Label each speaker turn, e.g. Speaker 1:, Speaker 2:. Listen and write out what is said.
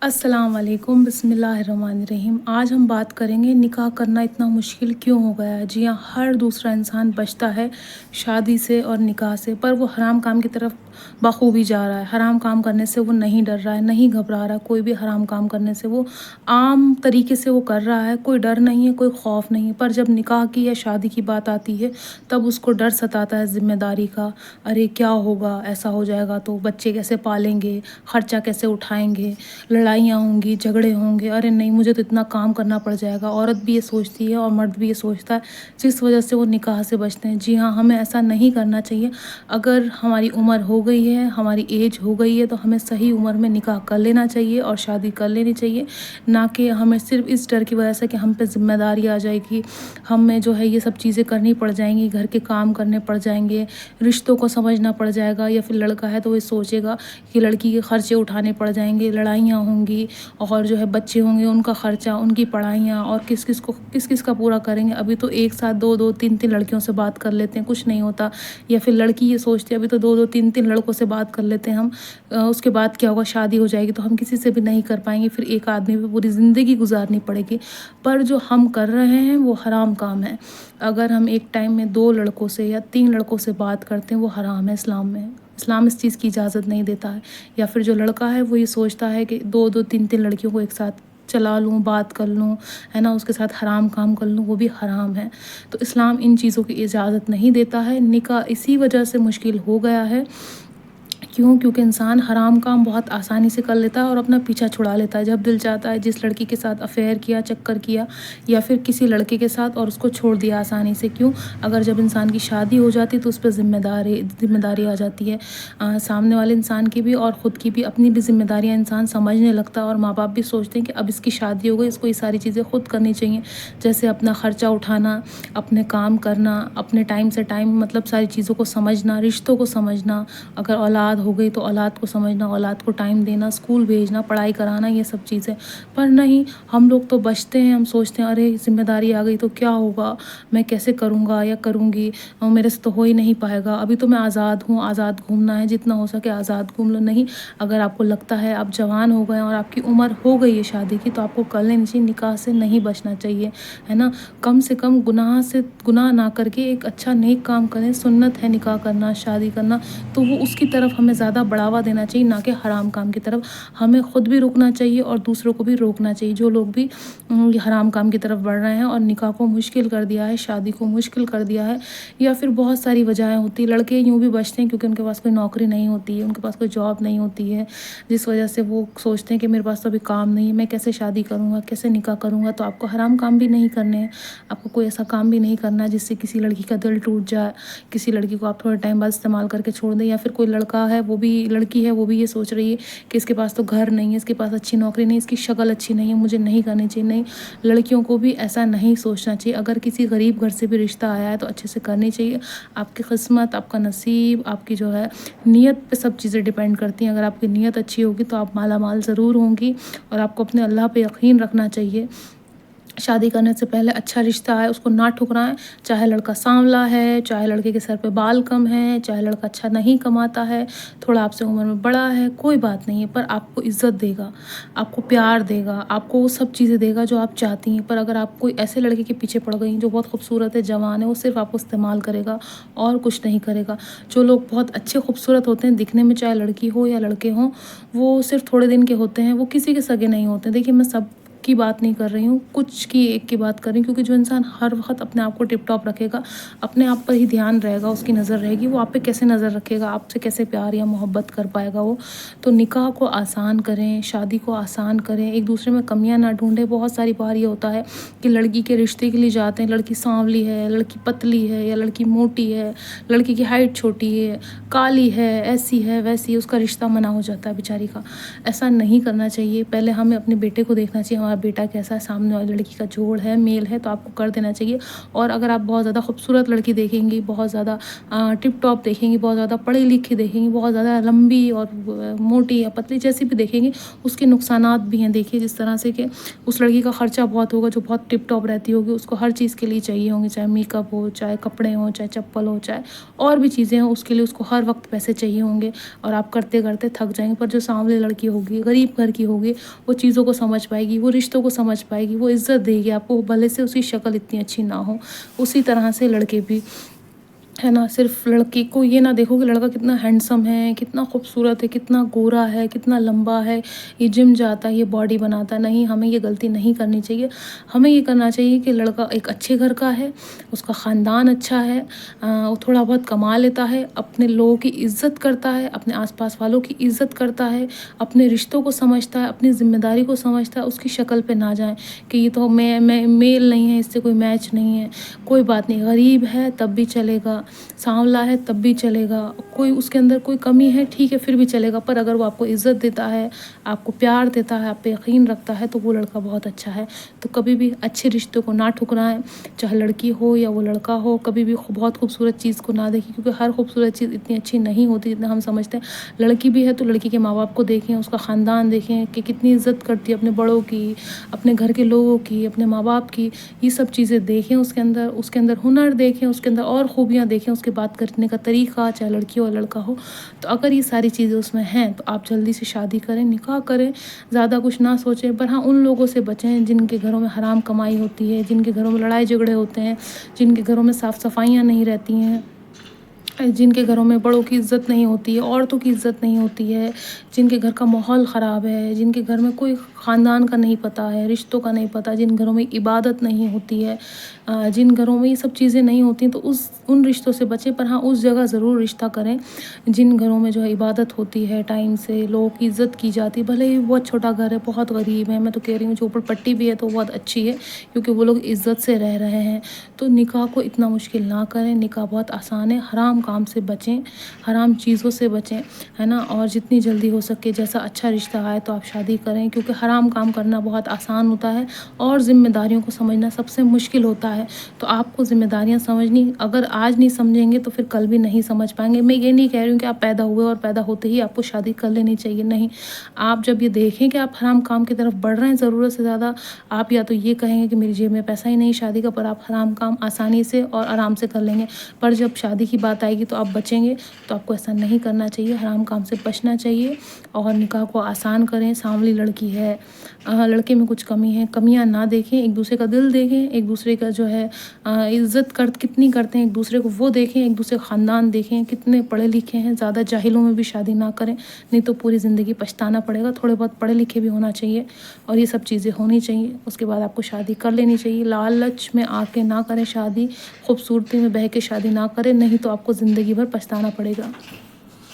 Speaker 1: अस्सलाम वालेकुम, बिस्मिल्लाहिर्रहमानिर्रहीम। आज हम बात करेंगे निकाह करना इतना मुश्किल क्यों हो गया है। जी हाँ, हर दूसरा इंसान बचता है शादी से और निकाह से, पर वो हराम काम की तरफ बखूबी जा रहा है। हराम काम करने से वो नहीं डर रहा है, नहीं घबरा रहा। कोई भी हराम काम करने से वो आम तरीके से वो कर रहा है, कोई डर नहीं है, कोई खौफ नहीं है। पर जब निकाह की या शादी की बात आती है तब उसको डर सताता है ज़िम्मेदारी का। अरे क्या होगा, ऐसा हो जाएगा तो बच्चे कैसे पालेंगे, ख़र्चा कैसे उठाएंगे, लड़ाइयाँ होंगी, झगड़े होंगे। अरे नहीं, मुझे तो इतना काम करना पड़ जाएगा। औरत भी ये सोचती है और मर्द भी ये सोचता है, जिस वजह से वो निकाह से बचते हैं। जी हाँ, हमें ऐसा नहीं करना चाहिए। अगर हमारी उम्र हो गई है, हमारी एज हो गई है, तो हमें सही उम्र में निकाह कर लेना चाहिए और शादी कर लेनी चाहिए। ना कि हमें सिर्फ इस डर की वजह से कि हम पे ज़िम्मेदारी आ जाएगी, हमें जो है ये सब चीज़ें करनी पड़ जाएंगी, घर के काम करने पड़ जाएंगे, रिश्तों को समझना पड़ जाएगा। या फिर लड़का है तो वो सोचेगा कि लड़की के खर्चे उठाने पड़ जाएंगे, लड़ाइयाँ होंगी और जो है बच्चे होंगे, उनका ख़र्चा, उनकी पढ़ाइयाँ, और किस किस का पूरा करेंगे। अभी तो एक साथ दो दो तीन तीन लड़कियों से बात कर लेते हैं, कुछ नहीं होता। या फिर लड़की ये सोचती है अभी तो दो दो तीन तीन लड़कों से बात कर लेते हैं हम, उसके बाद क्या होगा, शादी हो जाएगी तो हम किसी से भी नहीं कर पाएंगे, फिर एक आदमी पे पूरी ज़िंदगी गुजारनी पड़ेगी। पर जो हम कर रहे हैं वो हराम काम है। अगर हम एक टाइम में 2 लड़कों से या 3 लड़कों से बात करते हैं, वो हराम है इस्लाम में। इस्लाम इस चीज़ की इजाज़त नहीं देता है। या फिर जो लड़का है वो ये सोचता है कि 2-2 3-3 लड़कियों को एक साथ चला लूँ, बात कर लूँ, है ना, उसके साथ हराम काम कर लूँ, वो भी हराम है। तो इस्लाम इन चीज़ों की इजाज़त नहीं देता है। निकाह इसी वजह से मुश्किल हो गया है। क्यों? क्योंकि इंसान हराम काम बहुत आसानी से कर लेता है और अपना पीछा छुड़ा लेता है। जब दिल चाहता है, जिस लड़की के साथ अफेयर किया, चक्कर किया, या फिर किसी लड़के के साथ, और उसको छोड़ दिया आसानी से। क्यों? अगर जब इंसान की शादी हो जाती है तो उस पर ज़िम्मेदारी आ जाती है, सामने वाले इंसान की भी और ख़ुद की भी। अपनी भी ज़िम्मेदारियाँ इंसान समझने लगता है और माँ बाप भी सोचते हैं कि अब इसकी शादी हो गई, इसको ये सारी चीज़ें ख़ुद करनी चाहिए, जैसे अपना ख़र्चा उठाना, अपने काम करना, अपने टाइम से टाइम, मतलब सारी चीज़ों को समझना, रिश्तों को समझना। अगर औलाद हो गई तो औलाद को समझना, औलाद को टाइम देना, स्कूल भेजना, पढ़ाई कराना, ये सब चीज़ें। पर नहीं, हम लोग तो बचते हैं। हम सोचते हैं अरे ज़िम्मेदारी आ गई तो क्या होगा, मैं कैसे करूँगा या करूँगी, मेरे से तो हो ही नहीं पाएगा। अभी तो मैं आज़ाद हूँ, आज़ाद घूमना है, जितना हो सके आज़ाद घूम लो। नहीं, अगर आपको लगता है आप जवान हो गए और आपकी उम्र हो गई है शादी की, तो आपको कर लेनी चाहिए। निकाह से नहीं बचना चाहिए, है ना। कम से कम गुनाह ना करके एक अच्छा नेक काम करें। सुन्नत है निकाह करना, शादी करना, तो वो उसकी तरफ हमें ज़्यादा बढ़ावा देना चाहिए, ना कि हराम काम की तरफ। हमें ख़ुद भी रुकना चाहिए और दूसरों को भी रोकना चाहिए, जो लोग भी ये हराम काम की तरफ बढ़ रहे हैं और निकाह को मुश्किल कर दिया है, शादी को मुश्किल कर दिया है। या फिर बहुत सारी वजहें होती हैं। लड़के यूँ भी बचते हैं क्योंकि उनके पास कोई नौकरी नहीं होती है, उनके पास कोई जॉब नहीं होती है, जिस वजह से वो सोचते हैं कि मेरे पास तो अभी काम नहीं है, मैं कैसे शादी करूँगा, कैसे निकाह करूँगा। तो आपको हराम काम भी नहीं करने हैं, आपको कोई ऐसा काम भी नहीं करना है जिससे किसी लड़की का दिल टूट जाए, किसी लड़की को आप थोड़े टाइम बाद इस्तेमाल करके छोड़ दें। या फिर कोई लड़का है, वो भी लड़की है, वो भी ये सोच रही है कि इसके पास तो घर नहीं है, इसके पास अच्छी नौकरी नहीं, इसकी शक्ल अच्छी नहीं है, मुझे नहीं करनी चाहिए। नहीं, लड़कियों को भी ऐसा नहीं सोचना चाहिए। अगर किसी गरीब घर से भी रिश्ता आया है तो अच्छे से करनी चाहिए। आपकी किस्मत, आपका नसीब, आपकी जो है नीयत पे सब चीज़ें डिपेंड करती हैं। अगर आपकी नीयत अच्छी होगी तो आप माला माल ज़रूर होंगी। और आपको अपने अल्लाह पे यकीन रखना चाहिए। शादी करने से पहले अच्छा रिश्ता है उसको ना ठुकराएं। चाहे लड़का सांवला है, चाहे लड़के के सर पे बाल कम है, चाहे लड़का अच्छा नहीं कमाता है, थोड़ा आपसे उम्र में बड़ा है, कोई बात नहीं है, पर आपको इज़्ज़त देगा, आपको प्यार देगा, आपको वो सब चीज़ें देगा जो आप चाहती हैं। पर अगर आप कोई ऐसे लड़के के पीछे पड़ गई जो बहुत खूबसूरत है, जवान है, वो सिर्फ आपको इस्तेमाल करेगा और कुछ नहीं करेगा। जो लोग बहुत अच्छे खूबसूरत होते हैं दिखने में, चाहे लड़की हो या लड़के हों, वो सिर्फ थोड़े दिन के होते हैं, वो किसी के सगे नहीं होते। देखिए, मैं सब की बात नहीं कर रही हूँ, कुछ की एक की बात कर रही हूँ। क्योंकि जो इंसान हर वक्त अपने आप को टिप टॉप रखेगा, अपने आप पर ही ध्यान रहेगा, उसकी नज़र रहेगी, वो आप पे कैसे नज़र रखेगा, आपसे कैसे प्यार या मोहब्बत कर पाएगा वो। तो निकाह को आसान करें, शादी को आसान करें, एक दूसरे में कमियां ना ढूंढें। बहुत सारी बार ये होता है कि लड़की के रिश्ते के लिए जाते हैं, लड़की सांवली है, लड़की पतली है, या लड़की मोटी है, लड़की की हाइट छोटी है, काली है, ऐसी है वैसी, उसका रिश्ता मना हो जाता है बेचारी का। ऐसा नहीं करना चाहिए। पहले हमें अपने बेटे को देखना चाहिए, तुम्हारा बेटा कैसा है, सामने वाली लड़की का जोड़ है, मेल है, तो आपको कर देना चाहिए। और अगर आप बहुत ज़्यादा खूबसूरत लड़की देखेंगी, बहुत ज़्यादा टिप टॉप देखेंगी, बहुत ज़्यादा पढ़ी लिखी देखेंगी, बहुत ज़्यादा लंबी और मोटी या पतली जैसी भी देखेंगी, उसके नुकसानात भी हैं। देखिए जिस तरह से कि उस लड़की का खर्चा बहुत होगा जो बहुत टिप टॉप रहती होगी, उसको हर चीज़ के लिए चाहिए होंगे, चाहे मेकअप हो, चाहे कपड़े हों, चाहे चप्पल हो, चाहे और भी चीज़ें हों, उसके लिए उसको हर वक्त पैसे चाहिए होंगे और आप करते करते थक जाएंगे। पर जो सांवली लड़की होगी, गरीब घर की होगी, वो चीज़ों को समझ पाएगी, वो रिश्तों को समझ पाएगी, वो इज़्ज़त देगी आपको, भले से उसकी शक्ल इतनी अच्छी ना हो। उसी तरह से लड़के भी, है ना, सिर्फ लड़की को ये ना देखो कि लड़का कितना हैंडसम है, कितना खूबसूरत है, कितना गोरा है, कितना लंबा है, ये जिम जाता है, ये बॉडी बनाता है। नहीं, हमें ये गलती नहीं करनी चाहिए। हमें ये करना चाहिए कि लड़का एक अच्छे घर का है, उसका ख़ानदान अच्छा है, वो थोड़ा बहुत कमा लेता है, अपने लोगों की इज़्ज़त करता है, अपने आसपास वालों की इज़्ज़त करता है, अपने रिश्तों को समझता है, अपनी ज़िम्मेदारी को समझता है। उसकी शक्ल पे ना जाएं कि ये तो मैं मेल नहीं है, इससे कोई मैच नहीं है। कोई बात नहीं, गरीब है तब भी चलेगा, सांवला है तब भी चलेगा, कोई उसके अंदर कोई कमी है ठीक है फिर भी चलेगा, पर अगर वो आपको इज़्ज़त देता है, आपको प्यार देता है, आप पे यकीन रखता है, तो वो लड़का बहुत अच्छा है। तो कभी भी अच्छे रिश्तों को ना ठुकराएं, चाहे लड़की हो या वो लड़का हो। कभी भी बहुत खूबसूरत चीज़ को ना देखें, क्योंकि हर खूबसूरत चीज़ इतनी अच्छी नहीं होती जितना हम समझते हैं। लड़की भी है तो लड़की के माँ बाप को देखें, उसका ख़ानदान देखें कि कितनी इज़्ज़त करती है अपने बड़ों की, अपने घर के लोगों की, अपने माँ बाप की। ये सब चीज़ें देखें उसके अंदर हुनर देखें, उसके अंदर और खूबियाँ देखें, उसके बात करने का तरीका, चाहे लड़की हो या लड़का हो। तो अगर ये सारी चीज़ें उसमें हैं तो आप जल्दी से शादी करें, निकाह करें, ज़्यादा कुछ ना सोचें। पर हाँ, उन लोगों से बचें जिनके घरों में हराम कमाई होती है, जिनके घरों में लड़ाई झगड़े होते हैं, जिनके घरों में साफ़ सफाइयाँ नहीं रहती हैं, जिनके घरों में बड़ों की इज़्ज़त नहीं होती है, औरतों की इज़्ज़त नहीं होती है, जिनके घर का माहौल ख़राब है, जिनके घर में कोई ख़ानदान का नहीं पता है, रिश्तों का नहीं पता, जिन घरों में इबादत नहीं होती है, जिन घरों में ये सब चीज़ें नहीं होती तो उन रिश्तों से बचें। पर हाँ, उस जगह ज़रूर रिश्ता करें जिन घरों में जो है इबादत होती है, टाइम से लोगों की इज़्ज़त की जाती है। भले ही बहुत छोटा घर है, बहुत गरीब है, मैं तो कह रही हूँ झोपड़पट्टी भी है तो बहुत अच्छी है, क्योंकि वो लोग इज़्ज़त से रह रहे हैं। तो निकाह को इतना मुश्किल ना करें, निकाह बहुत आसान है। हराम काम से बचें, हराम चीज़ों से बचें, है ना। और जितनी जल्दी हो सके जैसा अच्छा रिश्ता आए तो आप शादी करें, क्योंकि हराम काम करना बहुत आसान होता है और ज़िम्मेदारियों को समझना सबसे मुश्किल होता है। तो आपको ज़िम्मेदारियाँ समझनी, अगर आज नहीं समझेंगे तो फिर कल भी नहीं समझ पाएंगे। मैं ये नहीं कह रही हूँ कि आप पैदा हुए और पैदा होते ही आपको शादी कर लेनी चाहिए, नहीं। आप जब ये देखें कि आप हराम काम की तरफ बढ़ रहे हैं ज़रूरत से ज़्यादा, आप या तो ये कहेंगे कि मेरी जेब में पैसा ही नहीं शादी का, पर आप हराम काम आसानी से और आराम से कर लेंगे। पर जब शादी की बात आएगी तो आप बचेंगे। तो आपको ऐसा नहीं करना चाहिए, हराम काम से बचना चाहिए और निकाह को आसान करें। सांवली लड़की है, लड़के में कुछ कमी है, कमियां ना देखें, एक दूसरे का दिल देखें, एक दूसरे का जो है इज़्ज़त कितनी करते हैं एक दूसरे को वो देखें, एक दूसरे का ख़ानदान देखें, कितने पढ़े लिखे हैं। ज़्यादा जाहिलों में भी शादी ना करें, नहीं तो पूरी ज़िंदगी पछताना पड़ेगा। थोड़े बहुत पढ़े लिखे भी होना चाहिए और ये सब चीज़ें होनी चाहिए, उसके बाद आपको शादी कर लेनी चाहिए। लालच में आके ना करें शादी, खूबसूरती में बह के शादी ना करें, नहीं तो आपको ज़िंदगी भर पछताना पड़ेगा।